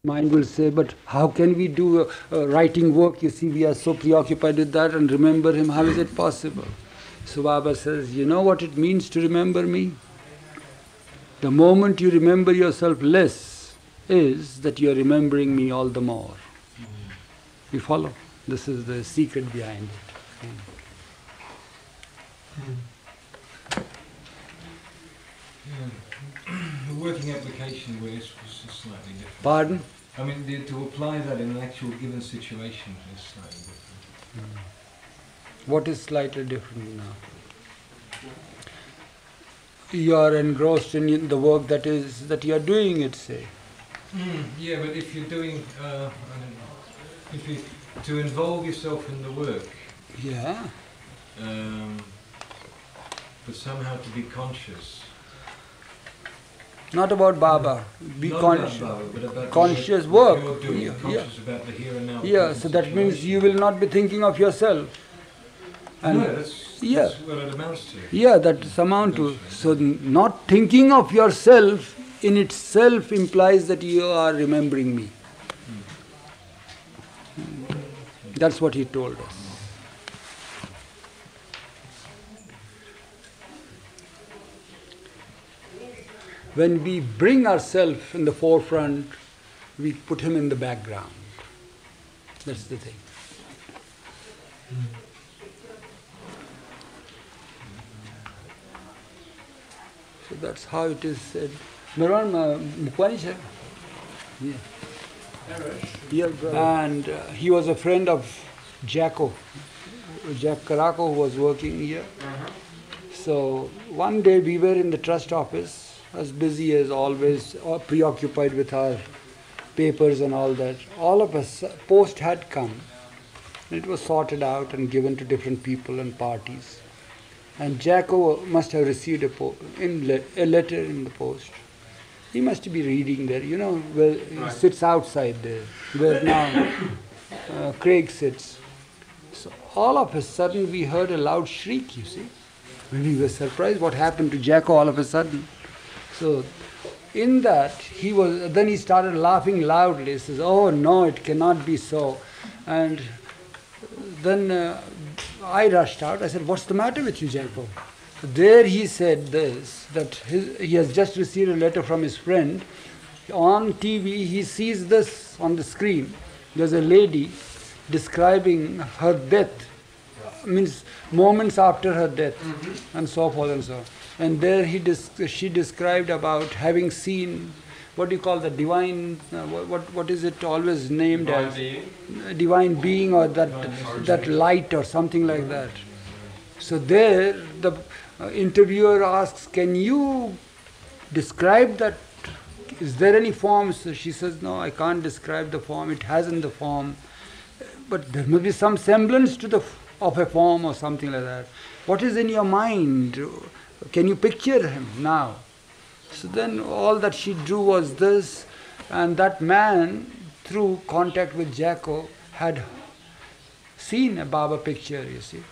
Mind will say, but how can we do writing work? You see, we are so preoccupied with that and remember him. How is it possible? So Baba says, you know what it means to remember me? The moment you remember yourself less is that you are remembering me all the more. You follow? This is the secret behind it. The working application was slightly different. Pardon? I mean, to apply that in an actual given situation is slightly different. What is slightly different now? You are engrossed in the work that you are doing it, say. Yeah, but if you're doing, to involve yourself in the work, Yeah. but somehow to be conscious. Not about Baba. Be Not conscious. about Baba, but about conscious the work. You're doing, conscious about the here and now. Yeah, so that means you will not be thinking of yourself. And no, that's what it amounts to. Yeah, that's amount to. So not thinking of yourself in itself implies that you are remembering me. That's what he told us. When we bring ourselves in the forefront, we put him in the background. That's the thing. So that's how it is said. Meron Mukwani sir? Yeah. And he was a friend of Jaco. Jaco who was working here. So one day we were in the trust office, as busy as always, preoccupied with our papers and all that. All of us, post had come. It was sorted out and given to different people and parties. And Jaco must have received a letter in the post. He must be reading there, where he sits outside there, where now Craig sits. So all of a sudden we heard a loud shriek, you see. We were surprised what happened to Jaco all of a sudden. So in that, then he started laughing loudly. He says, oh no, it cannot be so. And then I rushed out. I said, what's the matter with you, Jaco? So there he said this, that he has just received a letter from his friend. On TV, he sees this on the screen. There's a lady describing her death, means moments after her death, and so forth and so on. And there she described about having seen, what do you call the divine, what is it always named Divine as? being? Divine being, or that light or something like that. So there the interviewer asks, can you describe that? Is there any form? So she says, no, I can't describe the form. It hasn't the form. But there may be some semblance of a form or something like that. What is in your mind? Can you picture him now? So then all that she drew was this, and that man, through contact with Jaco, had seen a Baba picture, you see.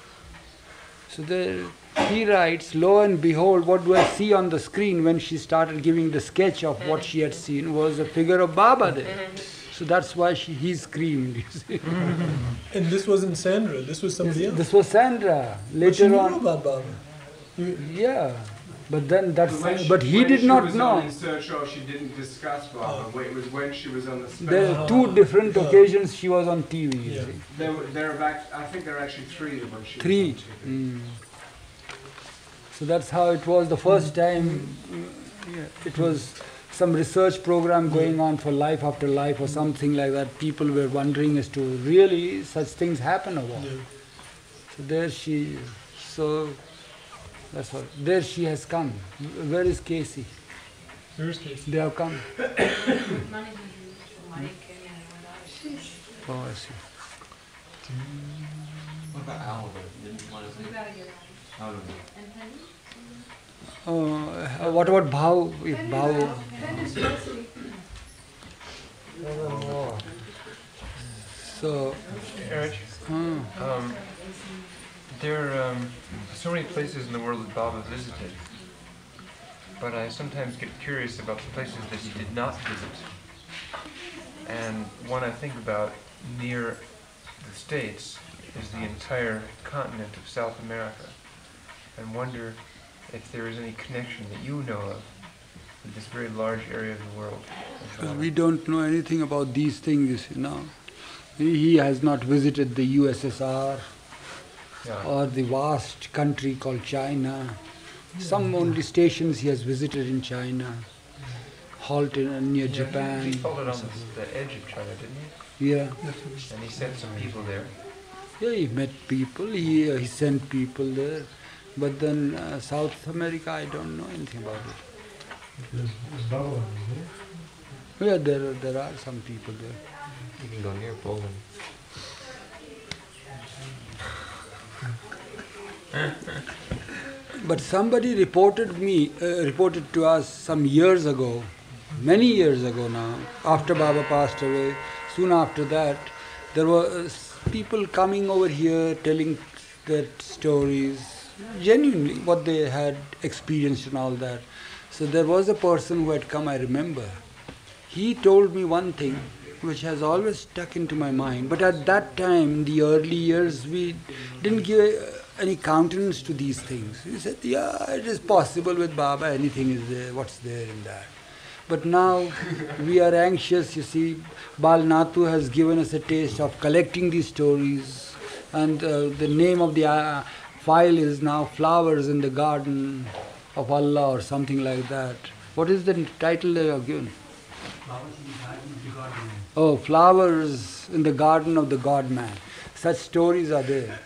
So there he writes, lo and behold, what do I see on the screen when she started giving the sketch of what she had seen was a figure of Baba there. So that's why he screamed, you see. And this wasn't Sandra, this was somebody else. This was Sandra. Later but she knew on. about Baba. Yeah. But then but he did not know. In Search Show, she didn't discuss Baba. It was when she was on the special. There are two different occasions she was on TV, you see. I think there are actually three when she Three. was on TV. So that's how it was the first time. It was some research program going on for Life After Life or something like that. People were wondering as to really such things happen or what. So there that's what. There she has come. Where is Casey? Where's Casey? They have come. Oh, I see. What about Alvin? Didn't you want to say? What about Bhau? If Bhau. So. Eruch, there are so many places in the world that Baba visited, but I sometimes get curious about the places that he did not visit. And one I think about near the States is the entire continent of South America, and wonder if there is any connection that you know of with this very large area of the world. Because we don't know anything about these things, He has not visited the USSR or the vast country called China. Some only stations he has visited in China, halted near Japan. He followed on the edge of China, didn't he? Yeah. And he sent some people there. Yeah, he met people, he sent people there. But then South America, I don't know anything about it. Yeah, there are some people there. You can go near Poland. But somebody reported to us some years ago, many years ago now, after Baba passed away, soon after that, there were people coming over here telling their stories, genuinely what they had experienced and all that. So there was a person who had come, I remember. He told me one thing which has always stuck into my mind. But at that time, the early years, we didn't give any countenance to these things. He said, yeah, it is possible with Baba, anything is there, what's there in that. But now we are anxious, you see, Bal Nathu has given us a taste of collecting these stories, and the name of the file is now Flowers in the Garden of Allah or something like that. What is the title they have given? Oh, Flowers in the Garden of the God-Man. Such stories are there.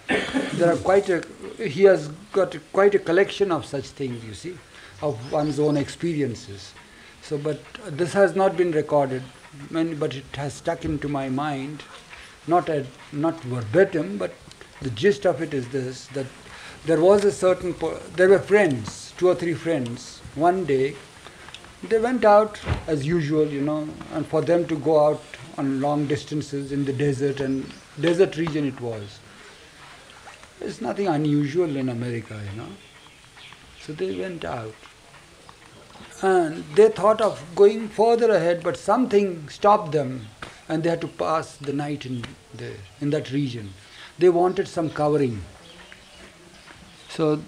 There are he has got quite a collection of such things, you see, of one's own experiences. So, but this has not been recorded, but it has stuck into my mind, not verbatim, but the gist of it is this, that there was there were friends, 2 or 3 friends. One day, they went out as usual, and for them to go out on long distances in the desert, and desert region it was. It's nothing unusual in America, So they went out. And they thought of going further ahead, but something stopped them, and they had to pass the night in that region. They wanted some covering. So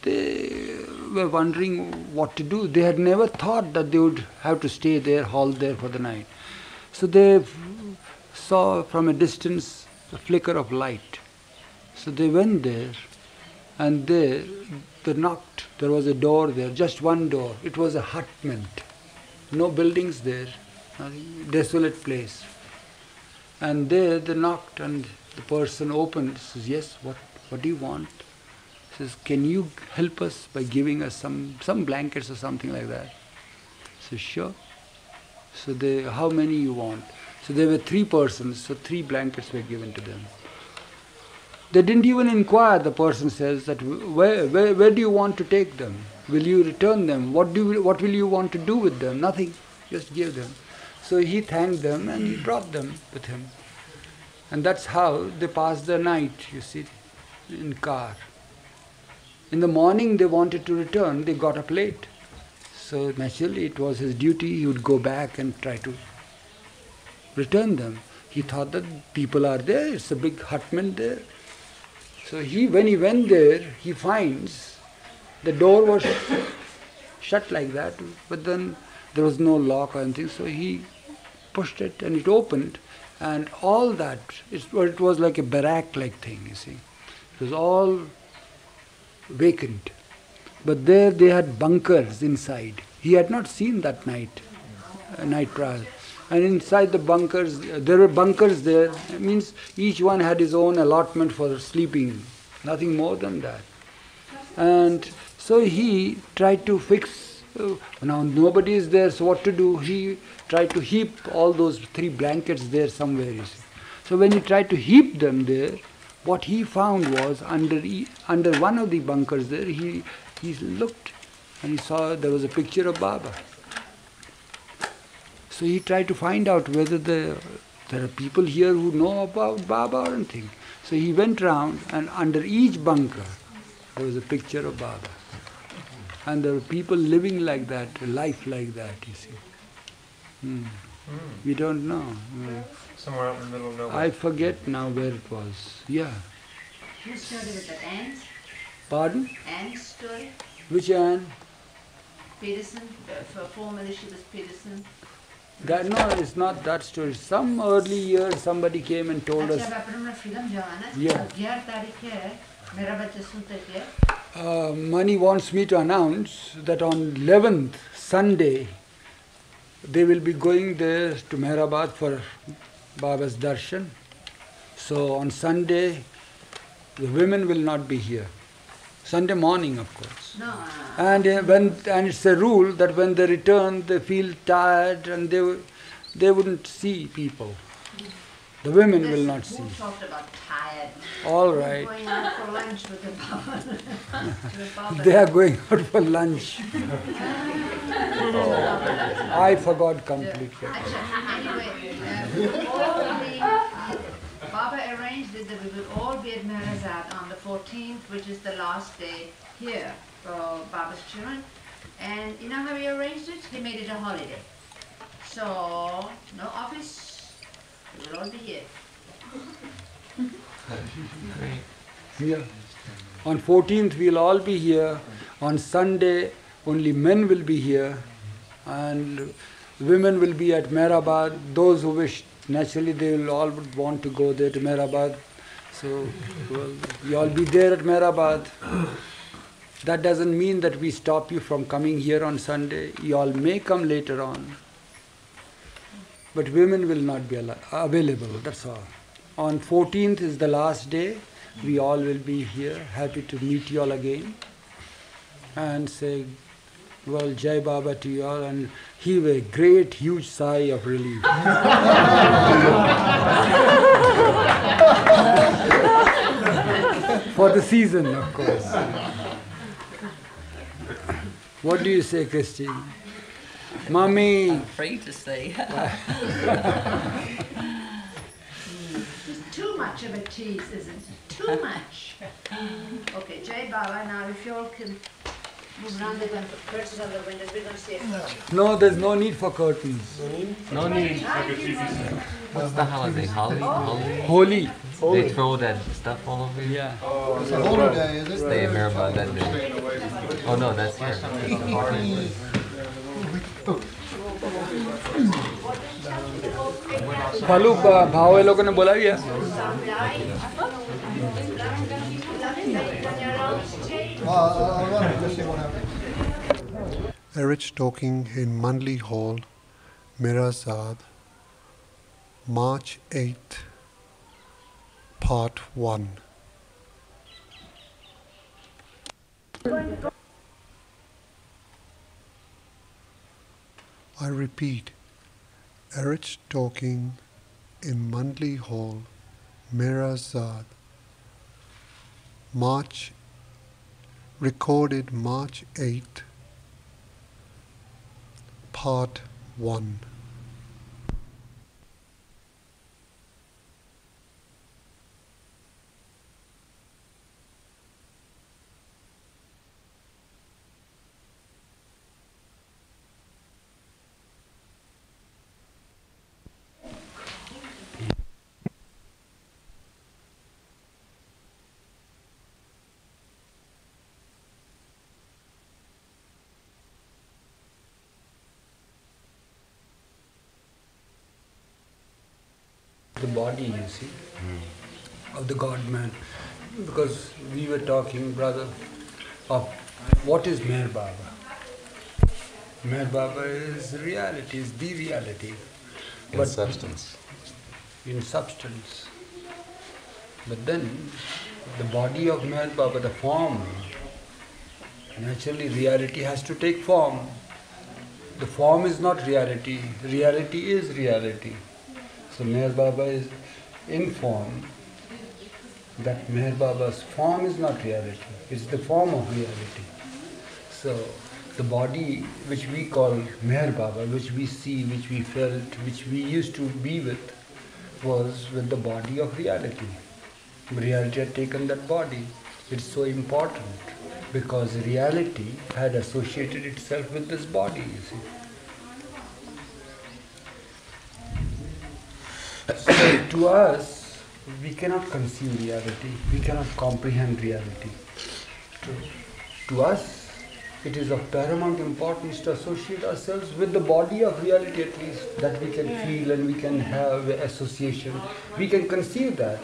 they were wondering what to do. They had never thought that they would have to stay there, halt there for the night. So they saw from a distance a flicker of light. So they went there, and they knocked. There was a door there, just one door. It was a hut meant. No buildings there, desolate place. And there they knocked, and the person opened. Says, yes, what do you want? Says, can you help us by giving us some blankets or something like that? Says, sure. So how many you want? So there were 3 persons, so 3 blankets were given to them. They didn't even inquire, the person says, that where do you want to take them? Will you return them? What will you want to do with them? Nothing, just give them. So he thanked them and he brought them with him. And that's how they passed the night, you see, in car. In the morning they wanted to return, they got up late. So naturally it was his duty, he would go back and try to return them. He thought that people are there, it's a big hutman there. So when he went there, he finds the door was shut like that, but then there was no lock or anything, so he pushed it and it opened, and all that, it was like a barrack-like thing, you see. It was all vacant. But there they had bunkers inside. He had not seen that night prior. And inside the bunkers, there were bunkers there. It means each one had his own allotment for sleeping, nothing more than that. And so he tried to fix, now nobody is there, so what to do? He tried to heap all those 3 blankets there somewhere, you see. So when he tried to heap them there, what he found was under one of the bunkers there, he looked and he saw there was a picture of Baba. So he tried to find out whether there are people here who know about Baba or anything. So he went round, and under each bunker there was a picture of Baba. And there were people living like that, a life like that, you see. We don't know. Somewhere out in the middle of nowhere. I forget now where it was. Yeah. Whose story was that? Anne's? Pardon? Anne's story? Which Anne? Peterson? Formerly she was Peterson. That, no, it's not that story. Some early year somebody came and told us. Yeah. Mani wants me to announce that on 11th Sunday they will be going there to Meherabad for Baba's darshan. So on Sunday the women will not be here. Sunday morning, of course. No. And it's a rule that when they return, they feel tired and they wouldn't see people. The women will not see. Who talked about tired? All right. Going out for lunch with the Baba. They are going out for lunch. I forgot completely. Anyway, Baba arranged it that we will all be at Meherazad on the 14th, which is the last day here for Baba's children. And you know how he arranged it? He made it a holiday. So, no office, we will all be here. Yeah. On 14th we'll all be here. On Sunday only men will be here. And women will be at Meherabad. Those who wish, naturally they will all want to go there to Meherabad. So, well, you all be there at Meherabad. That doesn't mean that we stop you from coming here on Sunday. You all may come later on. But women will not be available, that's all. On 14th is the last day. We all will be here. Happy to meet you all again. And say, well, Jai Baba to you all, and heave a great, huge sigh of relief. For the season, of course. What do you say, Christine? Mommy! I'm afraid to say. It's too much of a tease, isn't it? Too much. Okay, Jai Baba, now if you all can move around, they're going to put curtains on the windows, we're going to see it. No, there's no need for curtains. No need. What's the holiday? Holy. They throw that stuff all over you? Yeah. It's a holiday, is it? Stay in Meherabad that day. Oh no, that's here. फालू भाव लोगों ने बोला क्या? Eruch talking in Mandali Hall, Meherazad, March 8th, Part 1. I repeat, Eruch talking in Mandali Hall, Meherazad, recorded March 8th, Part 1. The body, you see, of the God-man. Because we were talking, brother, of what is Meher Baba. Meher Baba is reality, is the reality. In substance. In substance. But then, the body of Meher Baba, the form, naturally reality has to take form. The form is not reality, reality is reality. So Meher Baba is in form. That Meher Baba's form is not reality, it's the form of reality. So the body which we call Meher Baba, which we see, which we felt, which we used to be with, was with the body of reality. Reality had taken that body. It's so important because reality had associated itself with this body, you see. So to us, we cannot conceive reality, we cannot comprehend reality. To us, it is of paramount importance to associate ourselves with the body of reality at least, that we can feel and we can have association. We can conceive that.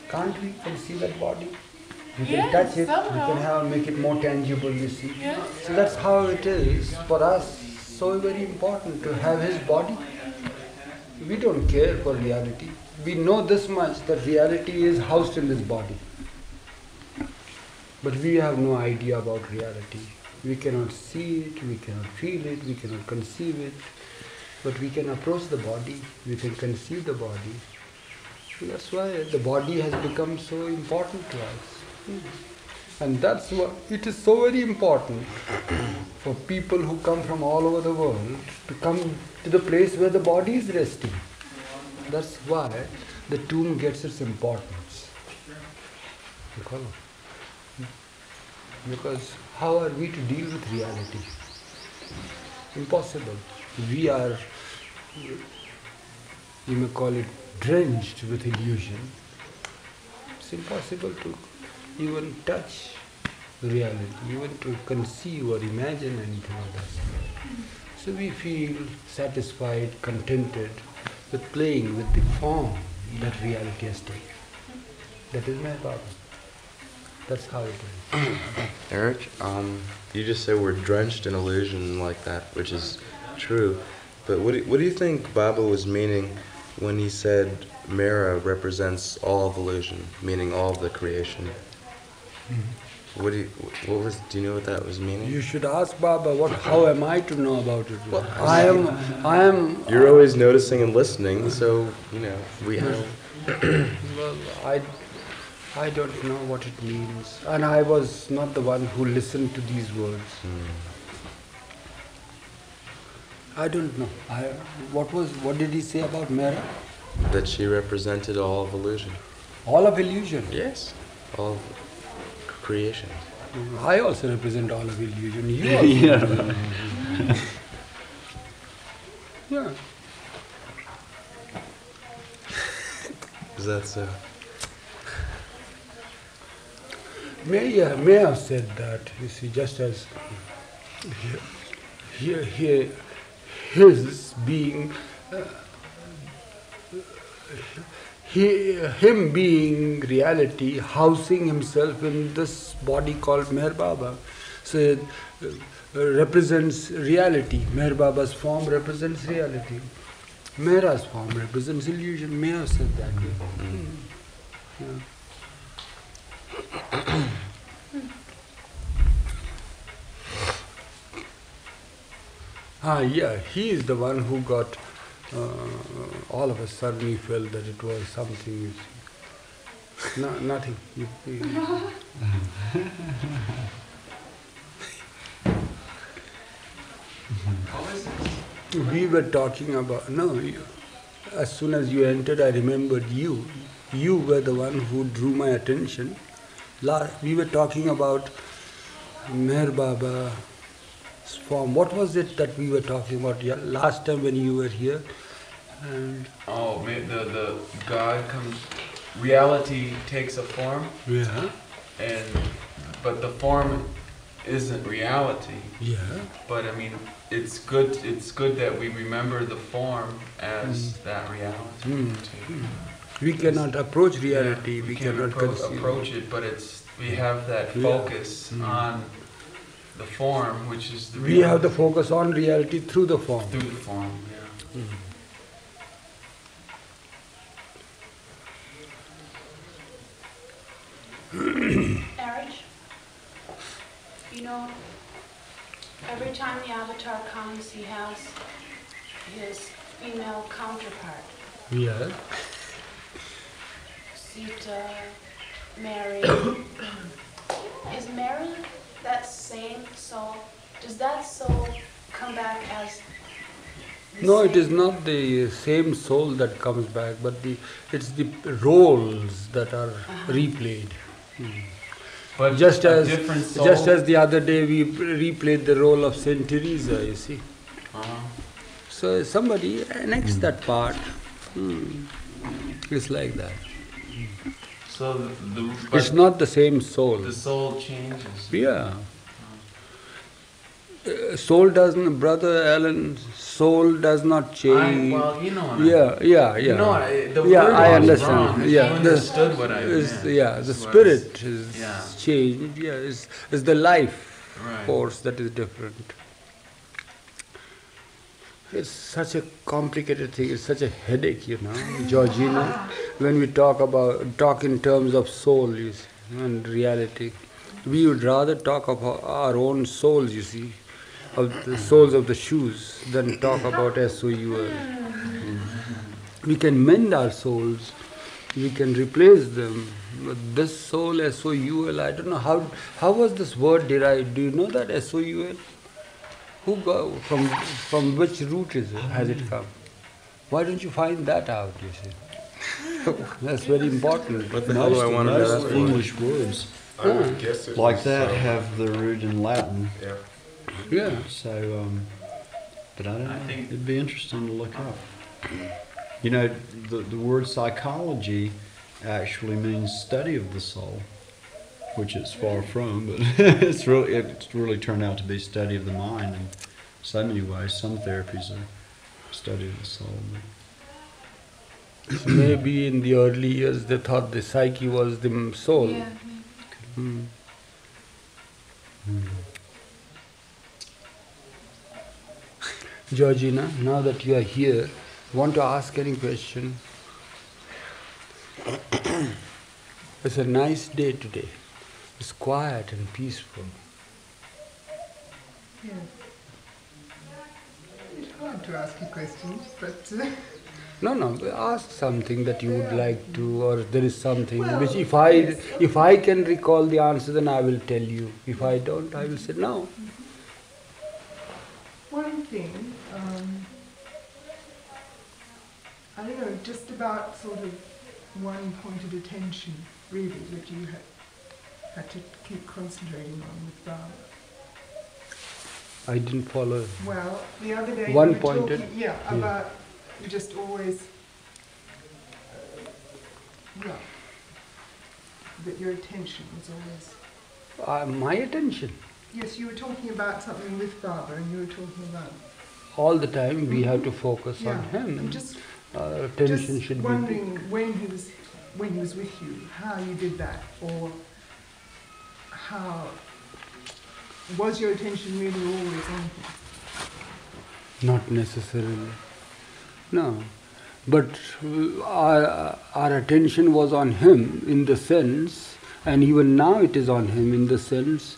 Can't we conceive that body? We can touch it, we can make it more tangible, you see. So that's how it is for us, so very important to have his body. We don't care for reality. We know this much, that reality is housed in this body. But we have no idea about reality. We cannot see it, we cannot feel it, we cannot conceive it. But we can approach the body, we can conceive the body. So that's why the body has become so important to us. And that's why it is so very important for people who come from all over the world to come to the place where the body is resting. That's why the tomb gets its importance. You follow? Because how are we to deal with reality? Impossible. We are, you may call it, drenched with illusion. It's impossible to even touch reality, even to conceive or imagine anything of that sort. So we feel satisfied, contented with playing with the form that reality has taken. That is my problem. That's how it is. Eruch, you just said we're drenched in illusion like that, which is true. But what do you think Baba was meaning when he said Mera represents all of illusion, meaning all of the creation? Do you know what that was meaning? You should ask Baba, how am I to know about it? Well, I am. You're always noticing and listening, so, we have... Well, I don't know what it means. And I was not the one who listened to these words. I don't know. What did he say about Mera? That she represented all of illusion. All of illusion? Yes. All of creation. I also represent all of illusion. You also represent illusion. Yeah. Is that so? May have said that, you see, just as his being, him being reality, housing himself in this body called Meher Baba, so it represents reality. Meher Baba's form represents reality. Mera's form represents illusion. May have said that way. Yeah. Yeah, he is the one who got, all of a sudden he felt that it was something, nothing. We were talking about, as soon as you entered I remembered you. You were the one who drew my attention. We were talking about Meher Baba's form. What was it that we were talking about last time when you were here? And the God comes, reality takes a form. Yeah. But the form isn't reality. Yeah. But I mean, it's good that we remember the form as that reality. We cannot approach reality. We cannot approach it, but we have that focus on the form, which is the reality. We have the focus on reality through the form. Through the form, yeah. Eruch, every time the avatar comes, he has his female counterpart. Yeah. Sita, Mary. Is Mary that same soul? Does that soul come back as No, it is not the same soul that comes back, but it's the roles that are replayed. But just as the other day we replayed the role of Saint Teresa, you see. So somebody annexed that part It's like that. So It's not the same soul. The soul changes. Yeah. Soul doesn't, Brother Alan, soul does not change. Well, you know what yeah. You know, the word I was understand. wrong. You understood what I meant. The spirit is changed. Yeah, is the life force that is different. It's such a complicated thing. It's such a headache, Georgina. When we talk in terms of soul, you see, and reality, we would rather talk about our own souls, you see, of the soles of the shoes, than talk about SOUL. We can mend our souls, we can replace them, but this soul, SOUL, I don't know how was this word derived. Do you know that SOUL? Who from which root has it come? Why don't you find that out, you see? That's very important. What the hell do I want to know? English words like that have the root in Latin. Yeah. So, but I don't know. It'd be interesting to look up. You know, the word psychology actually means study of the soul, which it's far from, but it's really turned out to be study of the mind in so many ways. Some therapies are study of the soul. So maybe in the early years they thought the psyche was the soul. Yeah. Georgina, now that you are here, want to ask any question? It's a nice day today. It's quiet and peaceful. Yeah. It's hard to ask you questions, but... No, ask something that you would like to, or there is something which if I can recall the answer, then I will tell you. If I don't, I will say no. One thing, I don't know, just about sort of one pointed attention, really, that you had to keep concentrating on with Baba. I didn't follow. Well, the other day one you were pointed. talking, about you just always, that your attention was always. My attention. Yes, you were talking about something with Baba, and you were talking about. All the time we have to focus on him. I'm just attention should be. Wondering when he was with you, how you did that, or how was your attention really always on him? Not necessarily. No. But our attention was on him in the sense, and even now it is on him in the sense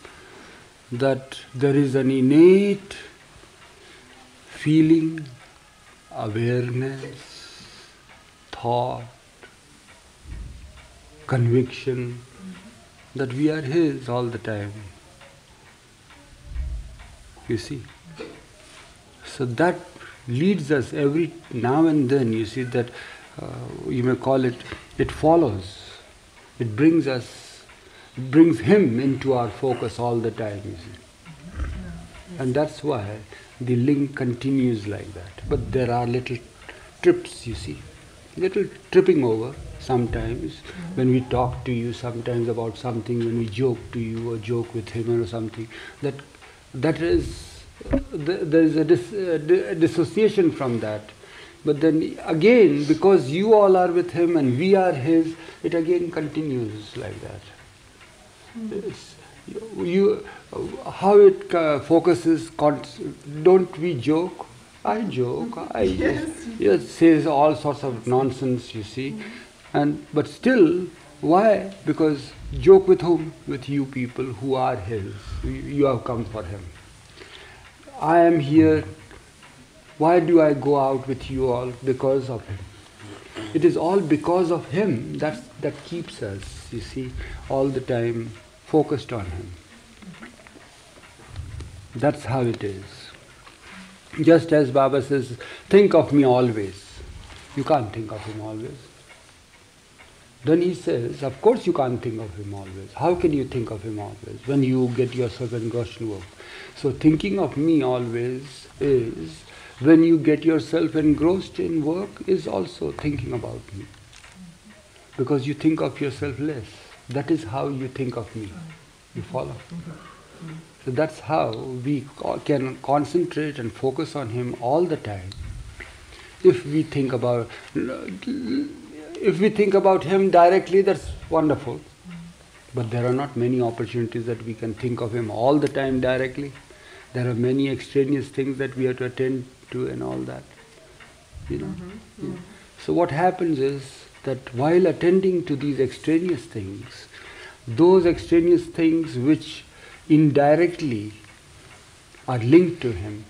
that there is an innate feeling, awareness, thought, conviction that we are his all the time. You see? So that leads us every now and then, you see, that you may call it, it follows. It brings him into our focus all the time, you see. And that's why the link continues like that. But there are little trips, you see, little tripping over sometimes when we talk to you sometimes about something, when we joke to you or joke with him or something, that is, there is a dissociation from that. But then again, because you all are with him and we are his, it again continues like that. How it focuses, don't we joke? I joke, I says all sorts of nonsense, you see. But still, why? Because joke with whom? With you people who are his. You have come for him. I am here. Why do I go out with you all? Because of him. It is all because of him that keeps us, you see, all the time focused on him. That's how it is. Just as Baba says, think of me always. You can't think of him always. Then he says, of course you can't think of him always. How can you think of him always when you get yourself in Goshen work? So thinking of me always is when you get yourself engrossed in work, is also thinking about me. Because you think of yourself less. That is how you think of me. You follow? So that's how we can concentrate and focus on Him all the time. If we think about Him directly, that's wonderful. But there are not many opportunities that we can think of Him all the time directly. There are many extraneous things that we have to attend to and all that. You know? Yeah. So what happens is that while attending to these extraneous things, those extraneous things which indirectly are linked to Him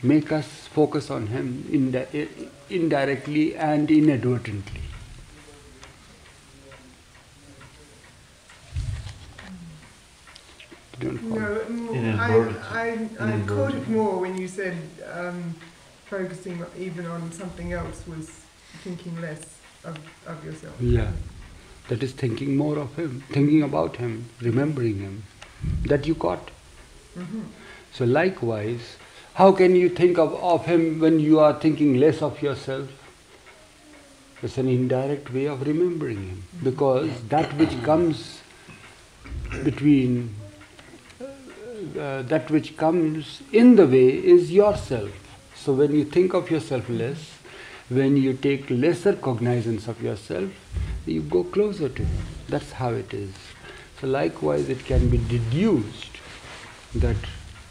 make us focus on Him indirectly and inadvertently. No, I caught it more when you said focusing even on something else was thinking less of yourself. Yeah, that is thinking more of Him, thinking about Him, remembering Him. That you caught. So likewise, how can you think of Him when you are thinking less of yourself? It's an indirect way of remembering Him, because that which comes between that which comes in the way is yourself. So when you think of yourself less, when you take lesser cognizance of yourself, you go closer to Him. That's how it is. So likewise it can be deduced that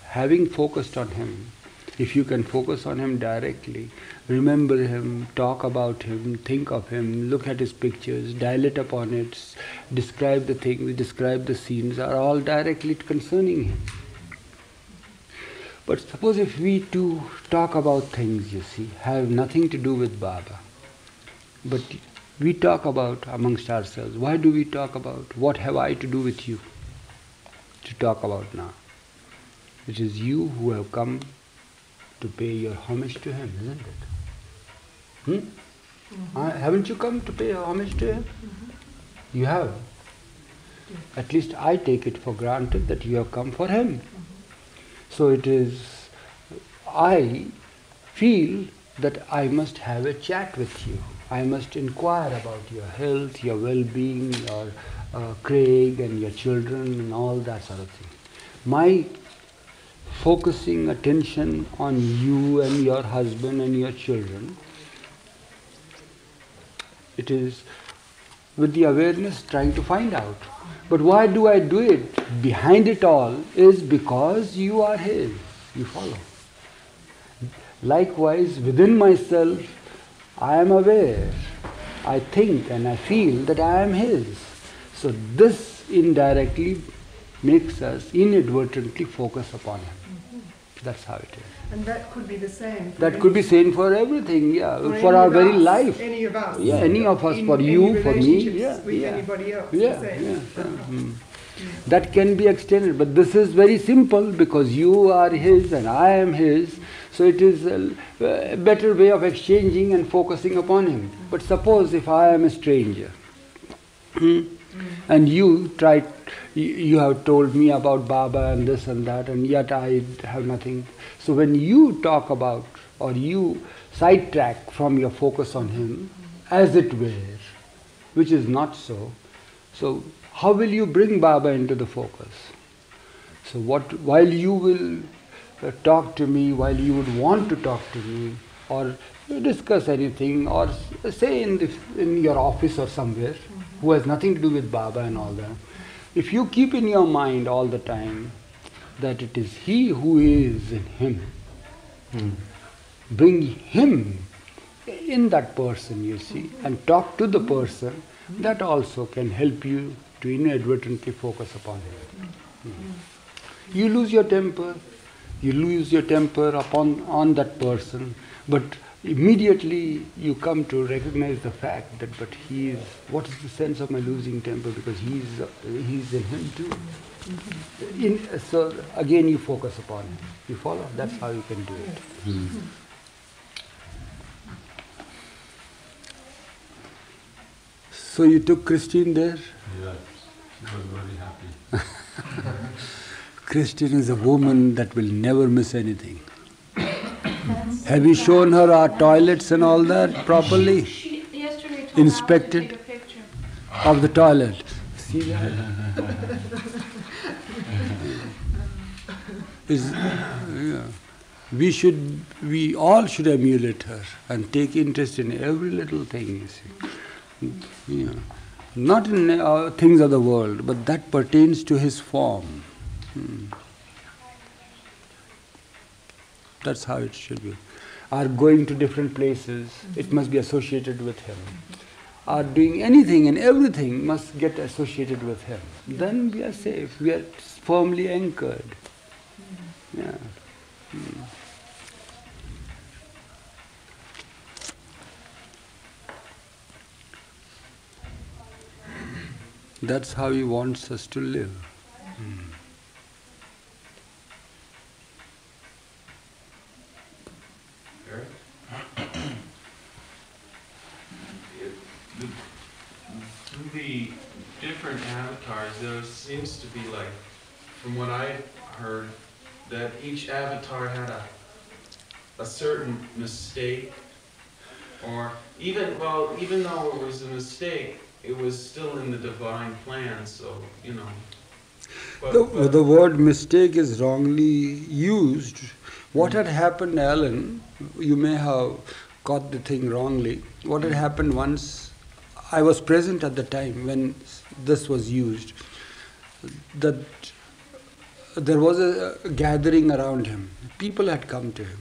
having focused on Him, if you can focus on Him directly, remember Him, talk about Him, think of Him, look at His pictures, dilate upon it, describe the things, describe the scenes, are all directly concerning Him. But suppose if we too talk about things, you see, have nothing to do with Baba, but we talk about amongst ourselves. Why do we talk about? What have I to do with you to talk about now? It is you who have come to pay your homage to Him, isn't it? Haven't you come to pay homage to Him? You have. At least I take it for granted that you have come for Him. So it is, I feel that I must have a chat with you. I must inquire about your health, your well-being, your Craig and your children and all that sort of thing. My focusing attention on you and your husband and your children, it is with the awareness trying to find out. But why do I do it? Behind it all is because you are His. You follow. Likewise, within myself, I am aware. I think and I feel that I am His. So this indirectly makes us inadvertently focus upon Him. That's how it is. And that could be the same. That could be same for everything, yeah. For our very life. Any of us. Yeah, any of us, for you, for me, yeah. With anybody else. Yeah. That can be extended, but this is very simple because you are His and I am His. So it is a better way of exchanging and focusing upon Him. But suppose if I am a stranger, and you have told me about Baba and this and that, and yet I have nothing. So when you talk about or you sidetrack from your focus on Him, as it were, which is not so, so how will you bring Baba into the focus? So while you will talk to me, while you would want to talk to me, or discuss anything, or say in your office or somewhere, who has nothing to do with Baba and all that, if you keep in your mind all the time that it is He who is in Him, bring Him in that person, you see, and talk to the person, that also can help you to inadvertently focus upon Him. You lose your temper on that person, but immediately you come to recognize the fact that, but he is, what is the sense of my losing temper, because he's in Him too. So again you focus upon Him. You follow? That's how you can do it. So you took Christine there? Yes, I was very happy. Christine is a woman that will never miss anything. Have you shown her our toilets and all that properly? She yesterday told Inspected Alice to take a picture of the toilet. See that? We all should emulate her and take interest in every little thing, you see. Yeah. Not in things of the world, but that pertains to his form. That's how it should be. Or going to different places, it must be associated with him. Or doing anything and everything must get associated with him. Then we are safe, we are firmly anchored. Yeah. That's how he wants us to live. Eric? Through the different avatars, there seems to be like, from what I heard, that each avatar had a certain mistake, or even though it was a mistake, it was still in the divine plan, so, you know. The word mistake is wrongly used. What had happened, Alan, you may have got the thing wrongly. What had happened once, I was present at the time when this was used, that there was a gathering around him. People had come to him.